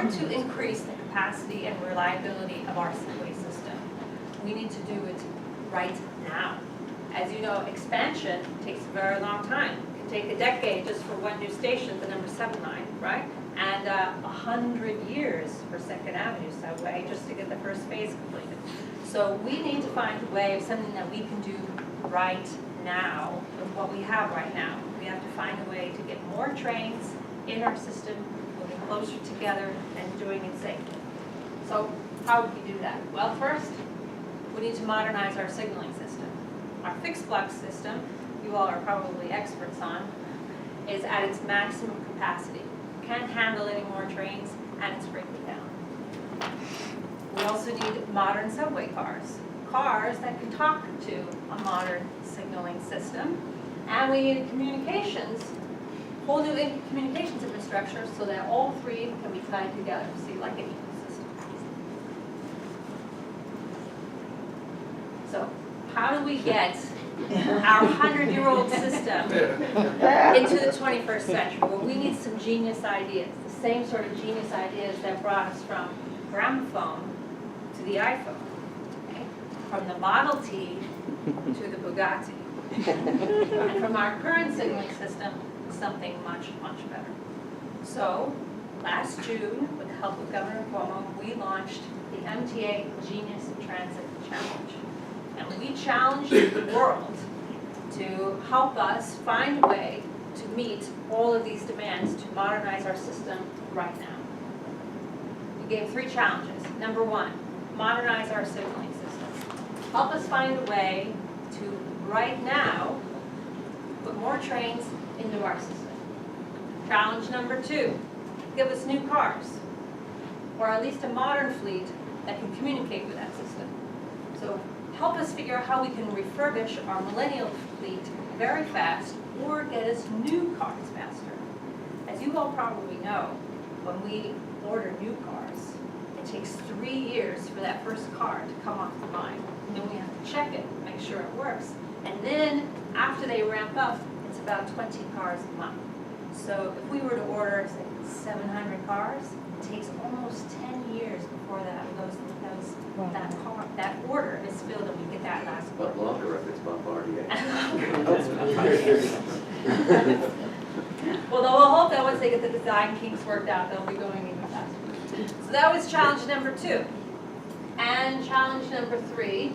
want to increase the capacity and reliability of our subway system, we need to do it right now. As you know, expansion takes a very long time. It can take a decade just for one new station, the number 7 line, right? And 100 years for Second Avenue subway just to get the first phase completed. So we need to find a way of something that we can do right now with what we have right now. We have to find a way to get more trains in our system, moving closer together and doing it safely. So how would we do that? Well, first, we need to modernize our signaling system. Our fixed block system, you all are probably experts on, is at its maximum capacity. Can't handle any more trains, and it's breaking down. We also need modern subway cars. Cars that can talk to a modern signaling system. And we need communications, whole new communications infrastructure so that all three can be tied together, see, like an ecosystem. So how do we get our 100-year-old system into the 21st century? Well, we need some genius ideas, the same sort of genius ideas that brought us from gramophone to the iPhone, okay? From the Model T to the Bugatti. And from our current signaling system, something much, much better. So, last June, with the help of Governor Cuomo, we launched the MTA Genius Transit Challenge. And we challenged the world to help us find a way to meet all of these demands to modernize our system right now. We gave 3 challenges. Number 1, modernize our signaling system. Help us find a way to, right now, put more trains into our system. Challenge number 2, give us new cars, or at least a modern fleet that can communicate with that system. So help us figure out how we can refurbish our millennial fleet very fast or get us new cars faster. As you all probably know, when we order new cars, it takes 3 years for that first car to come off the line. And then we have to check it, make sure it works. And then after they ramp up, it's about 20 cars a month. So if we were to order, say, 700 cars, it takes almost 10 years before that order is filled and we get that last order. But longer if it's Bombardier. Well, we'll hope that once they get the design kinks worked out, they'll be going even faster. So that was challenge number 2. And challenge number 3,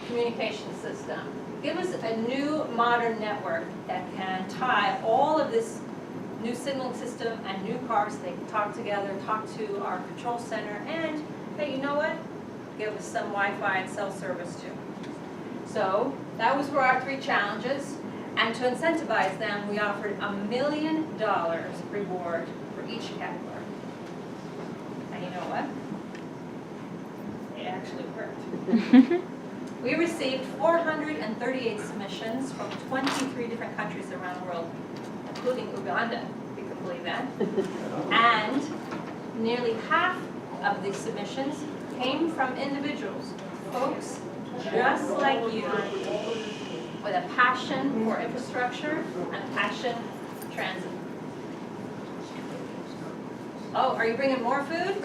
communication system. Give us a new modern network that can tie all of this new signaling system and new cars so they can talk together, talk to our control center, and, hey, you know what? Give us some Wi-Fi and cell service too. So that was for our 3 challenges. And to incentivize them, we offered $1 million reward for each category. And you know what? It actually worked. We received 438 submissions from 23 different countries around the world, including Uganda, if you can believe that. And nearly half of these submissions came from individuals, folks just like you, with a passion for infrastructure and a passion for transit. Oh, are you bringing more food?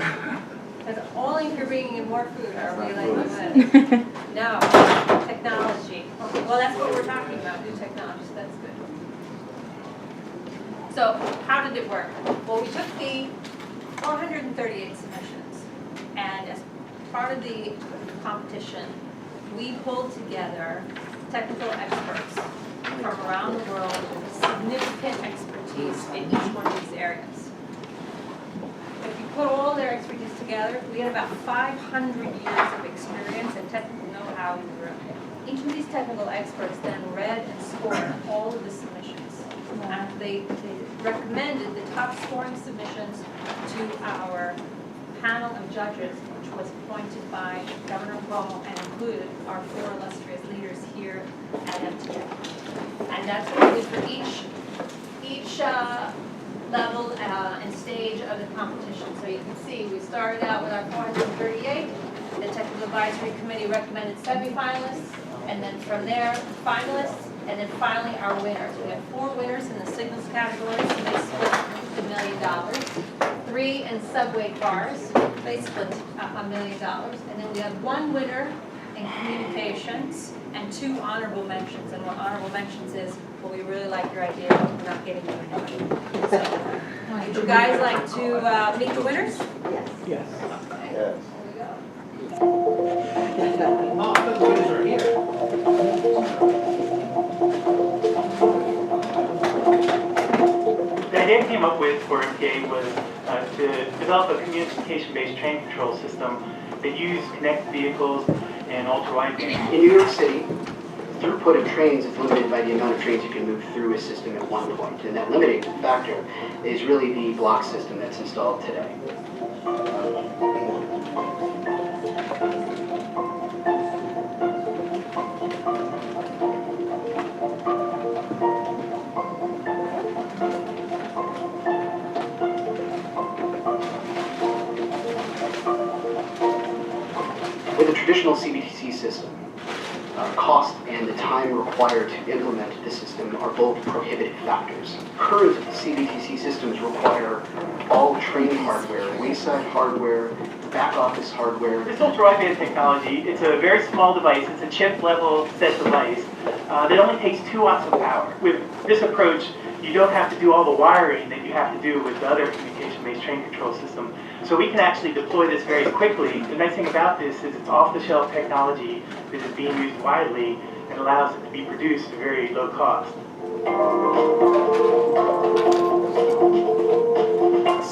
Because only if you're bringing in more food are we letting you in. No, technology. Okay, well, that's what we're talking about, new technology, so that's good. So, how did it work? Well, we took the 438 submissions, and as part of the competition, we pulled together technical experts from around the world with significant expertise in each one of these areas. If you put all their expertise together, we had about 500 years of experience and technical know-how in the room. Each of these technical experts then read and scored all of the submissions. And they recommended the top scoring submissions to our panel of judges, which was appointed by Governor Cuomo and included our 4 illustrious leaders here at MTA. And that's what we did for each level and stage of the competition. So you can see we started out with our 438. The Technical Advisory Committee recommended semifinalists, and then from there, finalists, and then finally our winners. We have 4 winners in the signals category, so they split $1 million. 3 in subway cars, they split $1 million. And then we have 1 winner in communications and 2 honorable mentions. And what honorable mentions is, well, we really like your idea, but we're not getting you any money. So, would you guys like to meet the winners? Yes. Yes. Okay. Yes. Here we go. Oh, the winners are here. The idea I came up with for MTA was to develop a communication-based train control system that used connected vehicles and ultra-wideband. In New York City, throughput of trains is limited by the amount of trains you can move through a system at one point. And that limiting factor is really the block system that's installed today. With a traditional CBTC system, cost and the time required to implement the system are both prohibitive factors. Current CBTC systems require all train hardware, wayside hardware, back office hardware. This ultra-wideband technology, it's a very small device. It's a chip-level set device that only takes 2 watts of power. With this approach, you don't have to do all the wiring that you have to do with the other communication-based train control system. So we can actually deploy this very quickly. The nice thing about this is it's off-the-shelf technology that is being used widely and allows it to be produced at very low cost.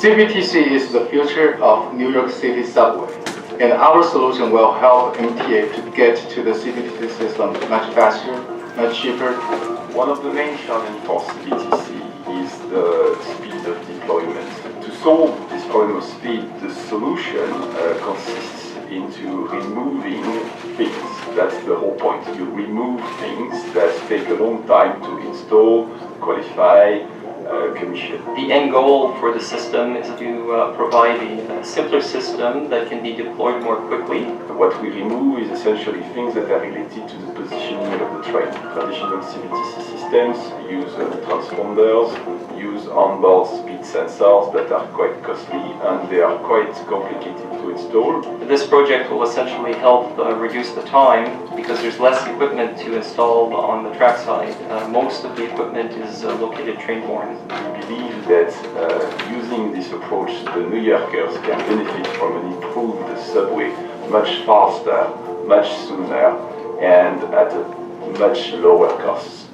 CBTC is the future of New York City subway, and our solution will help MTA to get to the CBTC system much faster, much cheaper. One of the main challenges for CBTC is the speed of deployment. To solve this problem of speed, the solution consists into removing things. That's the whole point. You remove things that take a long time to install, qualify, commission. The end goal for the system is to provide a simpler system that can be deployed more quickly. What we remove is essentially things that are related to the positioning of the train. Traditional CBTC systems use transponders, use onboard speed sensors that are quite costly and they are quite complicated to install. This project will essentially help reduce the time because there's less equipment to install on the trackside. Most of the equipment is located train-borne. We believe that using this approach, the New Yorkers can benefit from an improved subway much faster, much sooner, and at a much lower cost.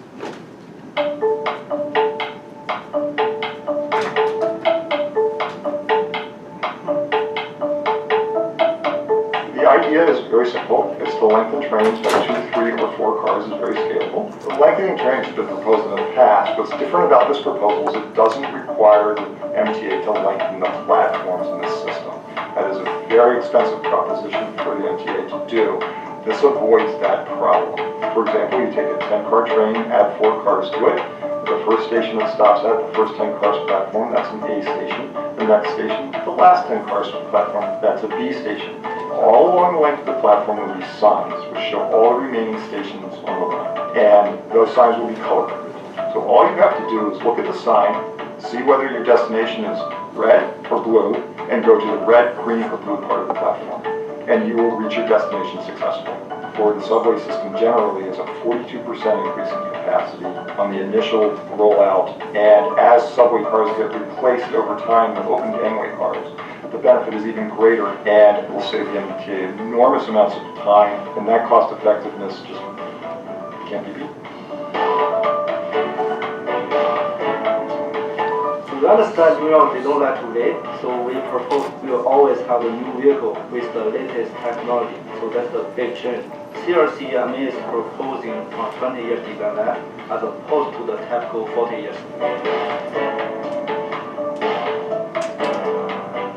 The idea is very simple. It's to lengthen trains by 2, 3, or 4 cars is very scalable. The lengthening trains has been proposed in the past. What's different about this proposal is it doesn't require the MTA to lengthen the platforms in this system. That is a very expensive proposition for the MTA to do. This avoids that problem. For example, you take a 10-car train, add 4 cars to it. The first station it stops at, the first 10 cars platform, that's an A station. The next station, the last 10 cars platform, that's a B station. All along the length of the platform will be signs which show all the remaining stations on the line. And those signs will be color-coded. So all you have to do is look at the sign, see whether your destination is red or blue, and go to the red, green, or blue part of the platform. And you will reach your destination successfully. For the subway system generally is a 42% increase in capacity on the initial rollout, and as subway cars get replaced over time with open gangway cars, the benefit is even greater, and it will save the MTA enormous amounts of time, and that cost effectiveness just can't be beat. We understand New York, they don't like to wait, so we propose we will always have a new vehicle with the latest technology. So that's the big change. CRC is proposing a 20-year development as opposed to the typical 40 years.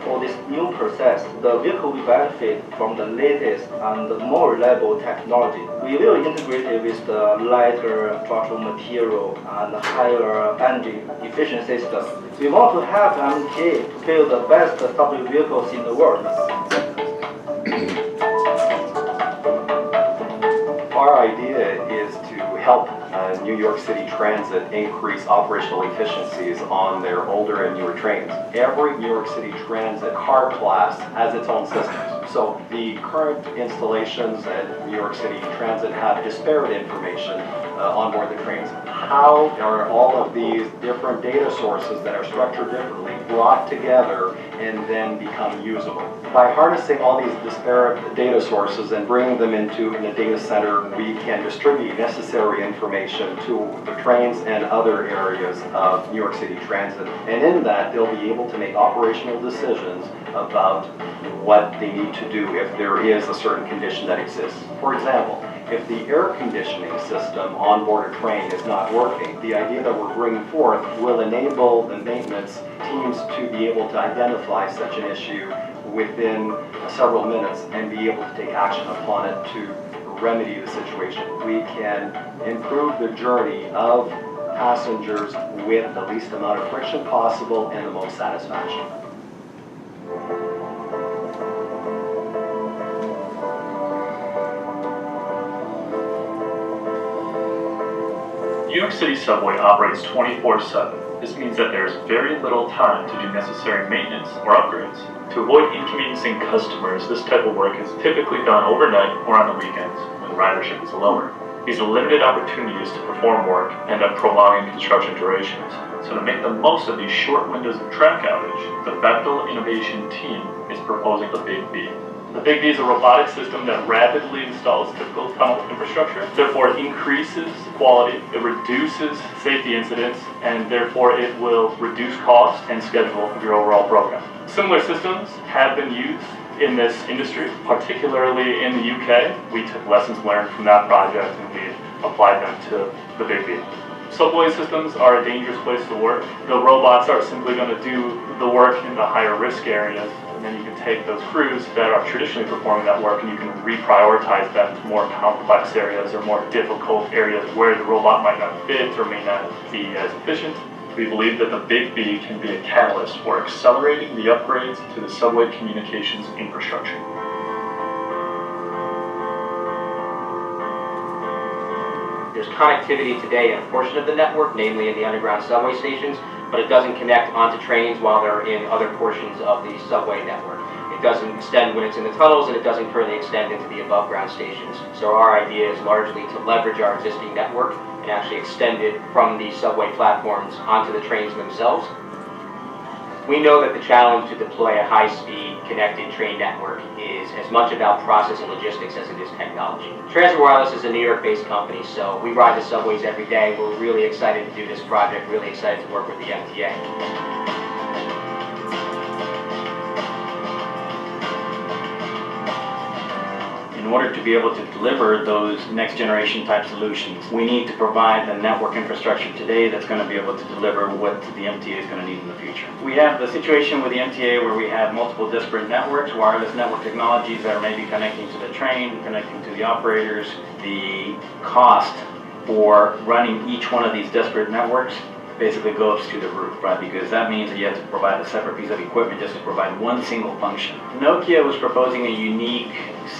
For this new process, the vehicle will benefit from the latest and more reliable technology. We will integrate it with the lighter structural material and higher energy efficient system. We want to help MTA to build the best subway vehicles in the world. Our idea is to help New New York City Transit increase operational efficiencies on their older and newer trains. Every New York City Transit car class has its own systems. So the current installations at New York City Transit have disparate information on board the trains. How are all of these different data sources that are structured differently brought together and then become usable? By harnessing all these disparate data sources and bringing them into a data center, we can distribute necessary information to the trains and other areas of New York City Transit. And in that, they'll be able to make operational decisions about what they need to do if there is a certain condition that exists. For example, if the air conditioning system on board a train is not working, the idea that we're bringing forth will enable the maintenance teams to be able to identify such an issue within several minutes and be able to take action upon it to remedy the situation. We can improve the journey of passengers with the least amount of friction possible and the most satisfaction. New York City Subway operates 24/7. This means that there is very little time to do necessary maintenance or upgrades. To avoid inconveniencing customers, this type of work is typically done overnight or on the weekends when ridership is lower. These are limited opportunities to perform work and end up prolonging construction durations. So to make the most of these short windows of track outage, the Bechtel Innovation Team is proposing the Big B. The Big B is a robotic system that rapidly installs typical tunnel infrastructure. Therefore, it increases quality, it reduces safety incidents, and therefore it will reduce cost and schedule of your overall program. Similar systems have been used in this industry, particularly in the UK. We took lessons learned from that project and we applied them to the Big B. Subway systems are a dangerous place to work. The robots are simply going to do the work in the higher risk areas. And then you can take those crews that are traditionally performing that work and you can reprioritize them to more complex areas or more difficult areas where the robot might not fit or may not be as efficient. We believe that the Big B can be a catalyst for accelerating the upgrades to the subway communications infrastructure. There's connectivity today in a portion of the network, namely in the underground subway stations, but it doesn't connect onto trains while they're in other portions of the subway network. It doesn't extend when it's in the tunnels, and it doesn't currently extend into the above ground stations. So our idea is largely to leverage our existing network and actually extend it from the subway platforms onto the trains themselves. We know that the challenge to deploy a high-speed connected train network is as much about process and logistics as it is technology. Transit Wireless is a New York-based company, so we ride the subways every day. We're really excited to do this project, really excited to work with the MTA. In order to be able to deliver those next generation type solutions, we need to provide the network infrastructure today that's going to be able to deliver what the MTA is going to need in the future. We have the situation with the MTA where we have multiple disparate networks, wireless network technologies that are maybe connecting to the train, connecting to the operators. The cost for running each one of these disparate networks basically goes to the roof, right? Because that means that you have to provide a separate piece of equipment just to provide one single function. Nokia was proposing a unique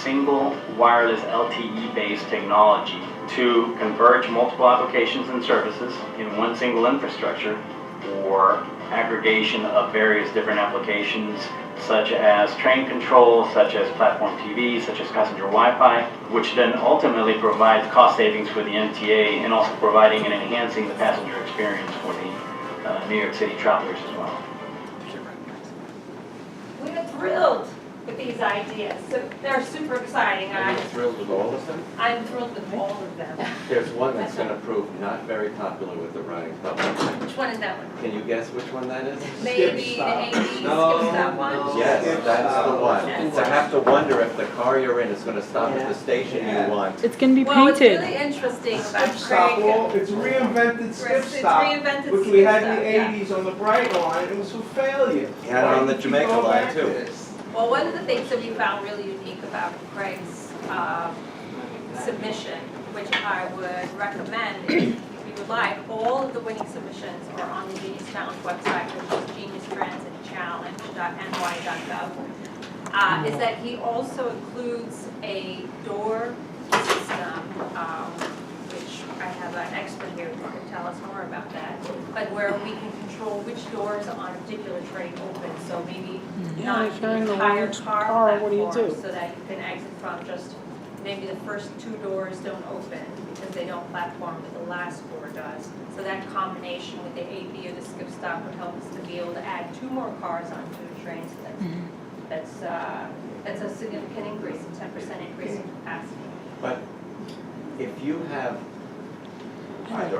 single wireless LTE-based technology to converge multiple applications and services in one single infrastructure for aggregation of various different applications such as train control, such as platform TV, such as passenger Wi-Fi, which then ultimately provides cost savings for the MTA and also providing and enhancing the passenger experience for the New York City travelers as well. We're thrilled with these ideas. So they're super exciting. Are you thrilled with all of them? I'm thrilled with all of them. There's one that's going to prove not very popular with the running public. Which one is that one? Can you guess which one that is? Maybe the 80s skips that one? Yes, that's the one. To have to wonder if the car you're in is going to stop at the station you want. It's going to be Well, what's painted. really interesting about Skip Stop, Craig, it's reinvented Skip It's Stop, reinvented which Skip we had in Stop, the yeah. 80s on the Bright Line. It was a failure. You had it on the Why Jamaica did you go line, back too. to this? well, one of the things that we found really unique about Craig's submission, which I would recommend if you would like, all of the winning submissions are on the Genius Challenge website, which is geniustransitchallenge.ny.gov, is that he also includes a door system, which I have an expert here who can tell us more about that, but where we can control which doors on a particular train open, so maybe not if you're in the the entire large car car, what do you platform, do? so that you can exit from just, maybe the first 2 doors don't open because they don't platform, but the last door does. So that combination with the AB or the skip stop would help us to be able to add 2 more cars onto the train, so that's a significant increase, a 10% increase in capacity. But if you have either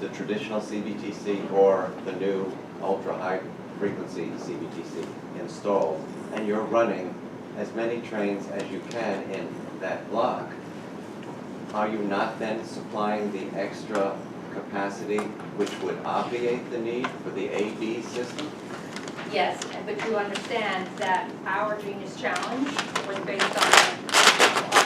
the traditional CBTC or the new ultra-high frequency CBTC installed, and you're running as many trains as you can in that block, are you not then supplying the extra capacity which would obviate the need for the AB system? Yes, but you understand that our Genius Challenge was based on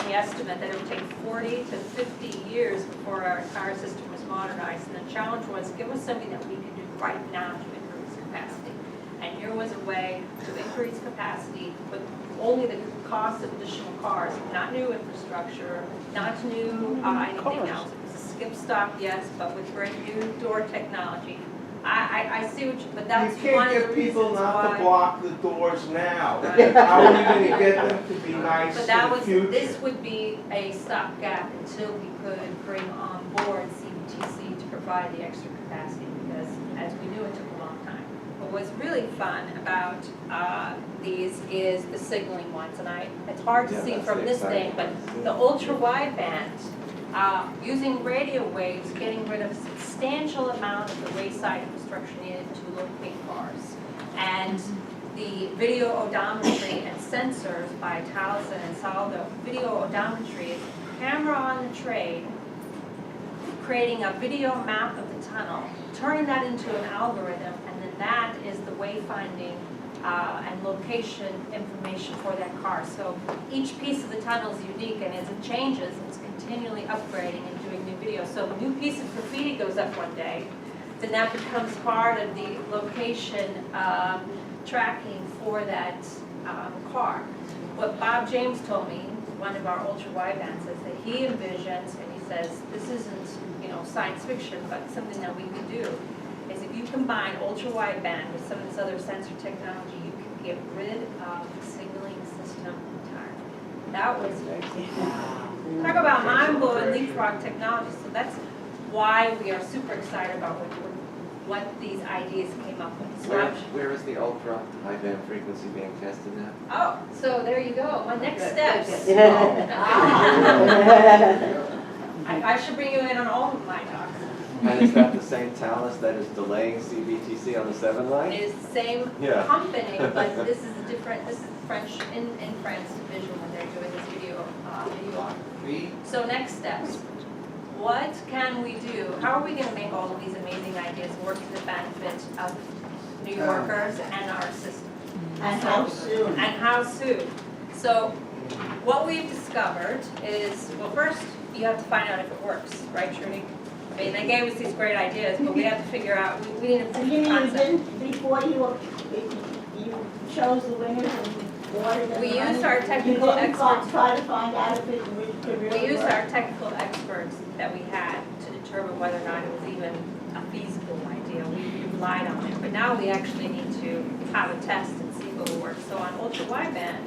the estimate that it would take 40 to 50 years before our entire system was modernized. And the challenge was, give us something that we can do right now to increase capacity. And here was a way to increase capacity with only the cost of additional cars, not new infrastructure, not new anything else. It was a skip stop, yes, but with great new door technology. I see what you, but that's You one can't of the get people reasons not to why. block the doors now. Right. How are you gonna get them to be nice But that in the was, future? this would be a stopgap until we could bring on board CBTC to provide the extra capacity, because as we knew, it took a long time. But what's really fun about these is the signaling ones, and it's hard to Yeah, see that's from the this thing, exciting but the ultra-wideband, using radio waves, getting rid of a substantial amount of the wayside infrastructure needed to locate cars. And the video odometry and sensors by Taliesin and Saldo. Video odometry is a camera on the train, creating a video map of the tunnel, turning that into an algorithm, and then that is the wayfinding and location information for that car. So each piece of the tunnel is unique, and as it changes, it's continually upgrading and doing new videos. So a new piece of graffiti goes up one day, then that becomes part of the location tracking for that car. What Bob James told me, one of our ultra-widebands, is that he envisions, and he says, this isn't, science fiction, but something that we could do, is if you combine ultra-wideband with some of this other sensor technology, you can get rid of the signaling system entirely. That was, talk about mind-blowing leapfrog technology. So that's why we are super excited about what these ideas came up with. So Where is the ultra high band frequency being tested now? oh, so there you go. My next steps. I should bring you in on all of my talks. And is that the same Thales that is delaying CBTC on the 7 line? It is the same Yeah. company, but this is a different, this is French, in France division when they're doing this video So next steps. What can we do? How are we going to make all of these amazing ideas work to the benefit of New Yorkers and our system? And how soon? And how soon? So what we've discovered is, well, first, you have to find out if it works, right, Trudy? I mean, they gave us these great ideas, but we have to figure out, we need a proof You of mean concept. before you chose the winners and awarded them? We the money, used our technical you didn't experts. try to find out if it could really We used work? our technical experts that we had to determine whether or not it was even a feasible idea. We relied on it, but now we actually need to have a test and see if it will work. So on ultra-wideband,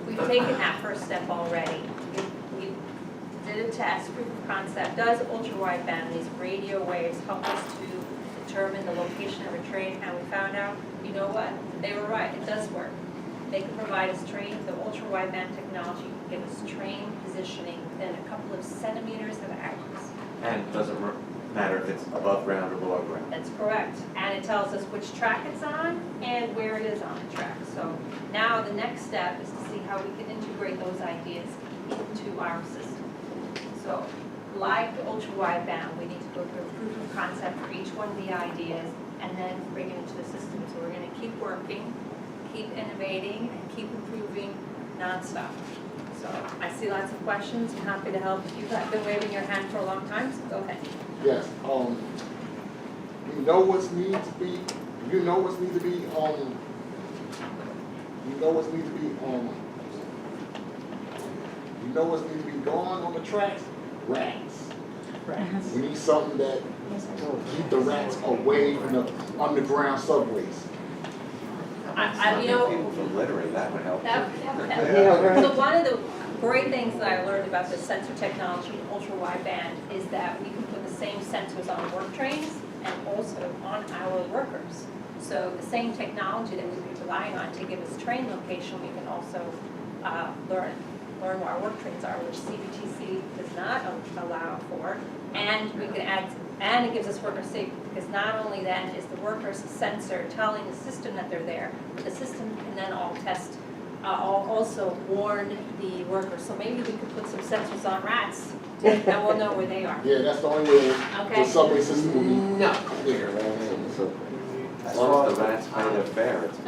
we've taken that first step already. We did a test, proof of concept. Does ultra-wideband, these radio waves, help us to determine the location of a train? And we found out, you know what? They were right. It does work. They can provide us train, the ultra-wideband technology can give us train positioning within a couple of centimeters of accuracy. And it doesn't matter if it's above ground or below ground. That's correct. And it tells us which track it's on and where it is on the track. So now the next step is to see how we can integrate those ideas into our system. So like the ultra-wideband, we need to go through a proof of concept for each one of the ideas and then bring it into the system. So we're going to keep working, keep innovating, and keep improving nonstop. So I see lots of questions. I'm happy to help. You've been waving your hand for a long time, so go ahead. Yes, you know what's need to be, you know what's need to be, gone on the tracks? Rats. We need something that keep the rats away from the underground subways. You know, People from littering, that would help. So one of the great things that I learned about the sensor technology, ultra-wideband, is that we can put the same sensors on work trains and also on our workers. So the same technology that we've been relying on to give us train location, we can also learn where our work trains are, which CBTC does not allow for. And we can add, and it gives us worker safety, because not only then is the worker's sensor telling the system that they're there, but the system can then also warn the workers. So maybe we could put some sensors on rats, and we'll know where they are. Yeah, that's the only way Okay. the subway system will be clear. So, As long as the rats pay their fare, it's.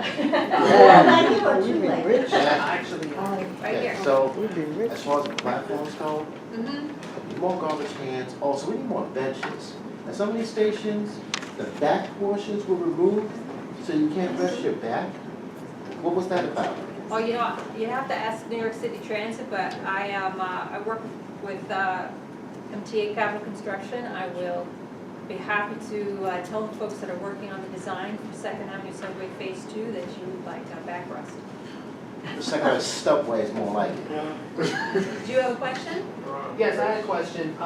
Actually, Right here. so as far as the platforms go, Mm-hmm. more garbage cans. Also, we need more benches. At some of these stations, the back portions were removed, so you can't rest your back. What was that about? Oh, you know, you have to ask New York City Transit, but I work with MTA Capital Construction. I will be happy to tell the folks that are working on the design for Second Avenue Subway Phase 2 that you would like backrest. The second subway is more like it. Do you have a question? Yes, I had a question.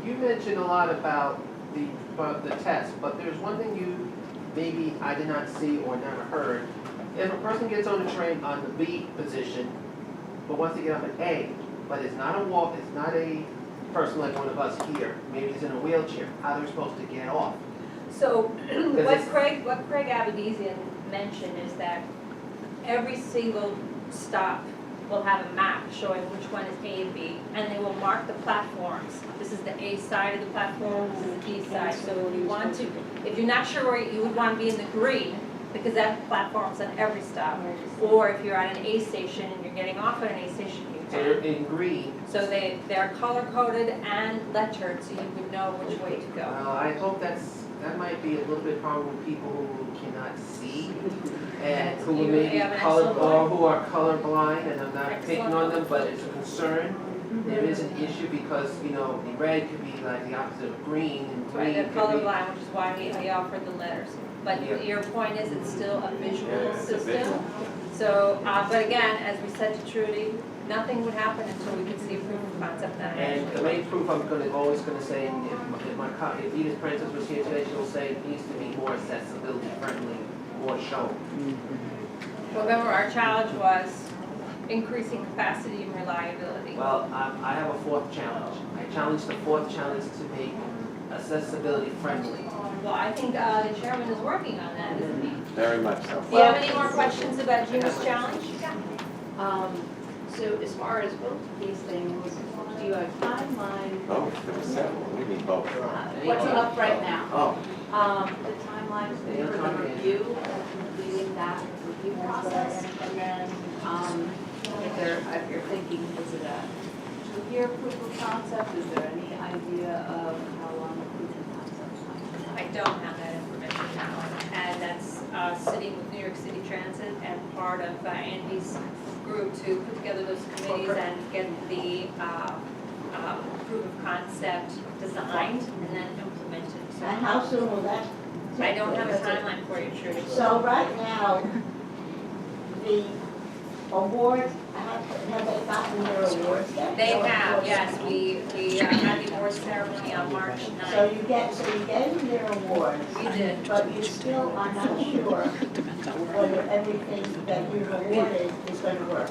You mentioned a lot about the test, but there's one thing maybe I did not see or never heard. If a person gets on the train on the B position, but wants to get up at A, but it's not a person like one of us here, maybe he's in a wheelchair, how they're supposed to get off. So what Craig Abedizian mentioned is that every single stop will have a map showing which one is A and B, and they will mark the platforms. This is the A side of the platform, this is the B side. So if you're not sure where you would want to be in the green, because that platform's on every stop. Or if you're at an A station and you're getting off at an A station, you So they're in green. So they're color coded and lettered, so you would know which way to go. Well, I hope that might be a little bit problem with people who cannot see and who You may be have an color, excellent or point. who are colorblind, and I'm not picking Excellent on them, but point. it's a concern. There is an issue because, the red could be like the opposite of green, and Right, green they're could be. colorblind, which is why we offered the letters. But Yeah. your point is it's still a visual it's a system. visual. So, but again, as we said to Trudy, nothing would happen until we could see a proof of concept that And the main proof always gonna say, if Edith Francis was here today, she'll say it needs to be more accessibility friendly, more shown. Remember, our challenge was increasing capacity and reliability. Well, I have a fourth challenge. I challenge the fourth challenge to make accessibility friendly. Well, I think the chairman is working on that, isn't he? Very much so. Do you have any more questions about Gina's challenge? So as far as both of these things, do you have timeline? Both, there were several, we need both. What's up right now? Oh, The timeline for the review, completing that review process, and then, if you're thinking, is it a two-year proof of concept? Is there any idea of how long the proof of concept might I don't have that information now, and that's sitting with New York City Transit and part of Andy's group to put together those committees and get the proof of concept designed and then implemented. So And how soon will that I don't have a timeline for you, Trudy. So right now, the awards, have they gotten their awards yet? They have, yes, we had the awards ceremony on March 9th. So you gave them their awards. We did. But you still are not sure whether everything that you've awarded is going to work.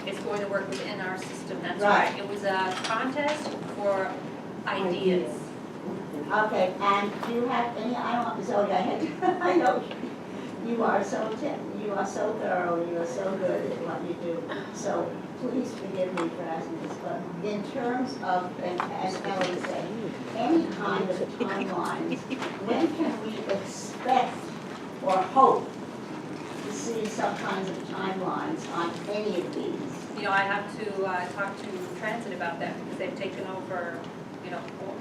It's going to work within our system, that's Right. right. It was a contest for ideas. Okay, and do you have any, I know you are so thorough, and you are so good at what you do. So please forgive me for asking this, but in terms of, as Ellie said, any kind of timelines, when can we expect or hope to see some kinds of timelines on any of these? You know, I have to talk to Transit about that because they've taken over,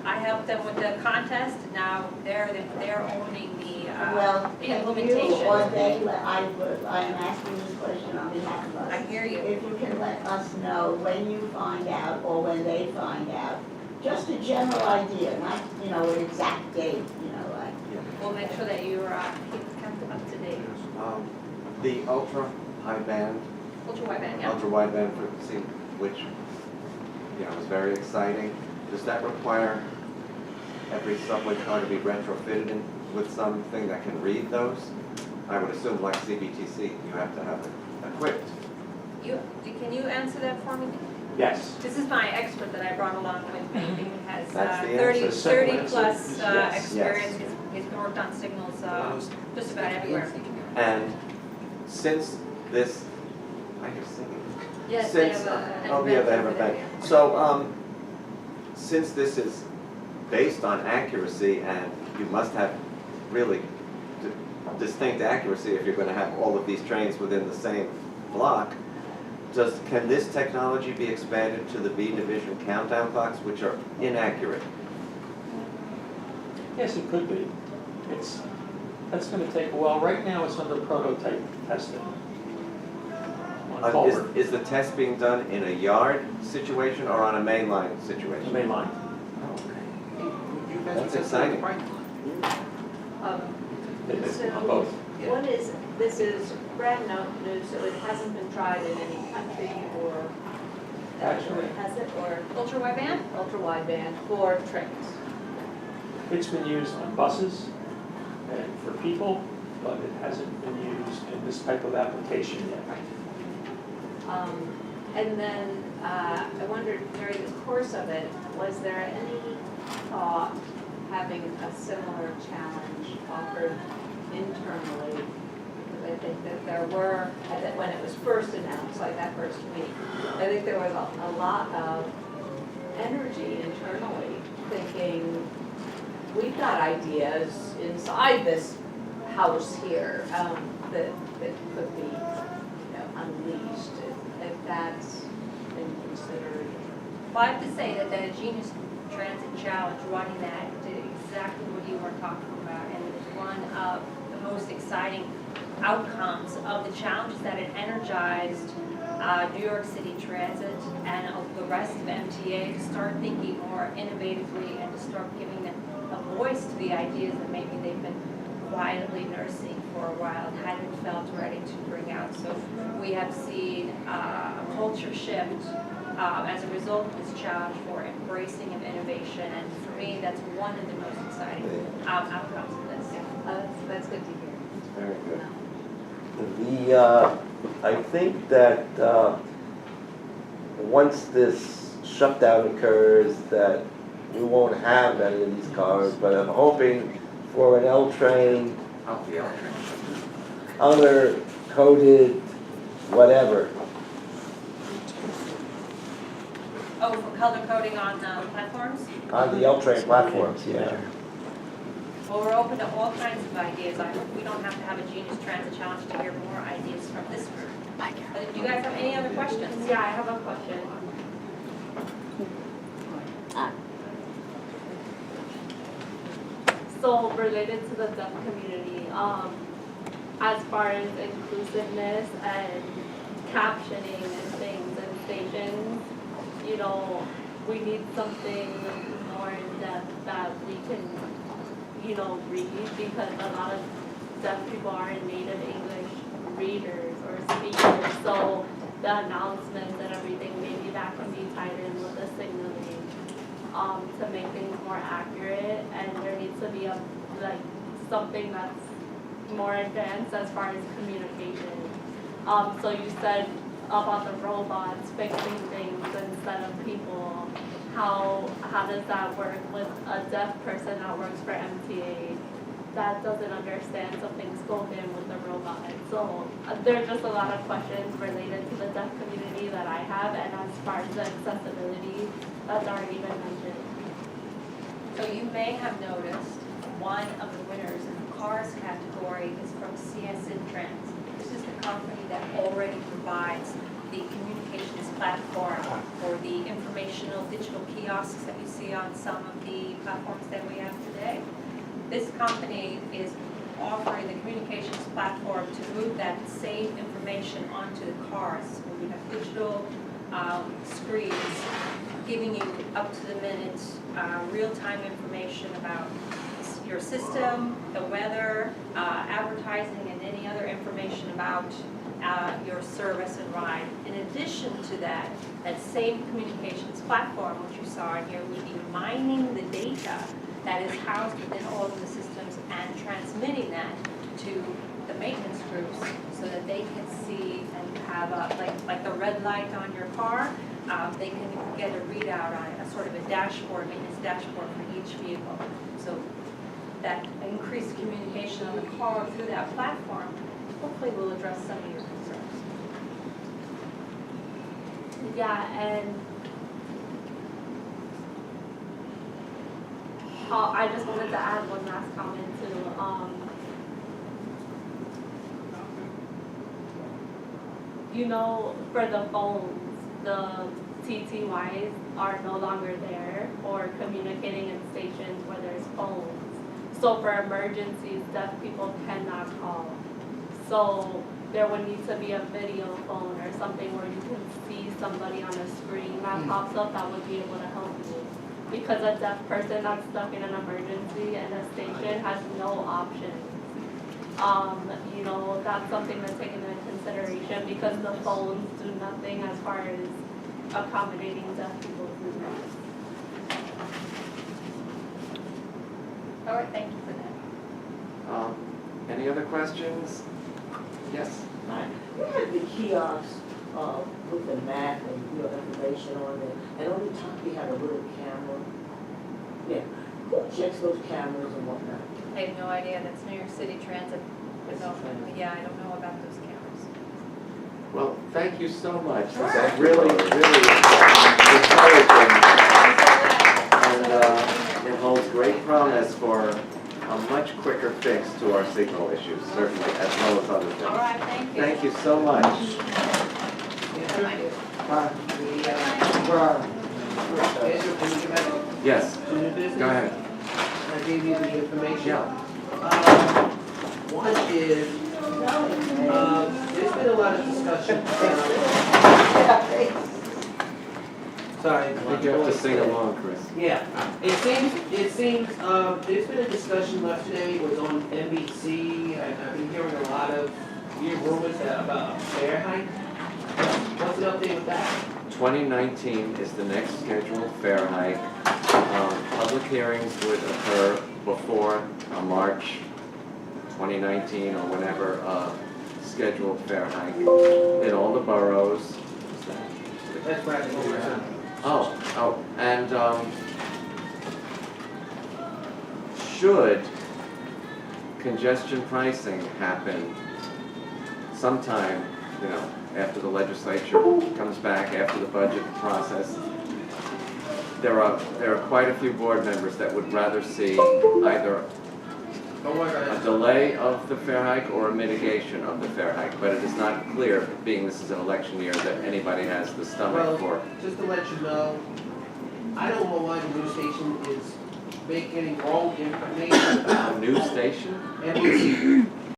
I helped them with the contest, now they're owning the Well, can implementation. you or they, I'm asking this question on behalf of us. I hear you. If you can let us know when you find out or when they find out just a general idea, not, you know, an exact date, you know, like. We'll make sure that you are kept up to date. The ultra high band, Ultra wideband, yeah. ultra wideband frequency, which, you know, is very exciting. Does that require every subway car to be retrofitted in with something that can read those? I would assume like CBTC, you have to have it equipped. Can you answer that for me? Yes. This is my expert that I brought along with me. He has That's the 30 answer. 30 plus Yes. experience. He's worked on signals just about everywhere. And since this, I hear singing. Yes, they Since, have an oh yeah, event they have a over there, bank. yeah. So, since this is based on accuracy, and you must have really distinct accuracy if you're going to have all of these trains within the same block, can this technology be expanded to the B division countdown clocks, which are inaccurate? Yes, it could be. That's going to take a while. Right now, it's under prototype testing. On culvert. Is the test being done in a yard situation or on a mainline situation? Main line. That's exciting. On both. One is, this is brand new, so it hasn't been tried in any country or, Actually. has it, or Ultra wideband? ultra wideband for trains? It's been used on buses and for people, but it hasn't been used in this type of application yet. And then I wondered during the course of it, was there any thought having a similar challenge offered internally? Because I think that there were, when it was first announced, like that first week, I think there was a lot of energy internally thinking, we've got ideas inside this house here that could be, unleashed if that's been considered. Well, I have to say that the Genius Transit Challenge, running that, did exactly what you were talking about, and it was one of the most exciting outcomes of the challenge, that it energized New York City Transit and the rest of MTA to start thinking more innovatively and to start giving them a voice to the ideas that maybe they've been quietly nursing for a while and hadn't felt ready to bring out. So we have seen a culture shift as a result of this challenge for embracing of innovation, and for me, that's one of the most exciting outcomes of this. That's good to hear. Very good. I think that once this shutdown occurs, that we won't have any of these cars, but I'm hoping for an L train, other coded, whatever. Oh, for color coding on platforms? On the L train platforms, yeah. Well, we're open to all kinds of ideas. I hope we don't have to have a Genius Transit Challenge to hear more ideas from this group. Do you guys have any other questions? Yeah, I have a question. So related to the deaf community, as far as inclusiveness and captioning and things and stations, we need something more in depth that we can, read, because a lot of deaf people aren't native English readers or speakers. So the announcements and everything, maybe that can be tied in with the signaling to make things more accurate. And there needs to be something that's more advanced as far as communication. So you said about the robots fixing things instead of people. How does that work with a deaf person that works for MTA that doesn't understand something spoken with the robot? So there's just a lot of questions related to the deaf community that I have, and as far as the accessibility that's already been mentioned. So you may have noticed one of the winners in the cars category is from CS Trends. This is the company that already provides the communications platform for the informational digital kiosks that you see on some of the platforms that we have today. This company is offering the communications platform to move that same information onto the cars. So we have digital screens giving you up-to-the-minute, real-time information about your system, the weather, advertising, and any other information about your service and ride. In addition to that, that same communications platform, which you saw in here, would be mining the data that is housed within all of the systems and transmitting that to the maintenance groups so that they can see and have like the red light on your car, they can get a readout on it, a sort of a dashboard, maintenance dashboard for each vehicle. So that increased communication on the car through that platform hopefully will address some of your concerns. Yeah, and I just wanted to add one last comment too. You know, for the phones, the TTYs are no longer there or communicating in stations where there's phones. So for emergencies, deaf people cannot call. So there would need to be a video phone or something where you can see somebody on a screen that pops up that would be able to help you. Because a deaf person that's stuck in an emergency and a station has no options. You know, that's something that's taken into consideration because the phones do nothing as far as accommodating deaf people's needs. All right, thank you for that. Any other questions? Yes? You have the kiosks with the map and your information on it, and on the top you have a little camera. Yeah, who checks those cameras and whatnot? I have no idea. That's New York City Transit. Yeah, I don't know about those cameras. Well, thank you so much. Sure. That's really, really encouraging. And it holds great promise for a much quicker fix to our signal issues, certainly, as well as other things. All right, thank you. Thank you so much. Yes, go ahead. I gave you the information. Yeah. One is, there's been a lot of discussion. Sorry. I think you have to sing along, Chris. Yeah, it seems, there's been a discussion yesterday, it was on NBC, I've been hearing a lot of weird rumors about a fare hike. What's the update with that? 2019 is the next scheduled fare hike. Public hearings would occur before March 2019 or whenever scheduled fare hike in all the boroughs. That's right. And should congestion pricing happen sometime, you know, after the legislature comes back, after the budget process, there are quite a few board members that would rather see either a delay of the fare hike or a mitigation of the fare hike, but it is not clear, being this is an election year, that anybody has the stomach for. Just to let you know, I don't know why the news station is getting wrong information. A news station? NBC.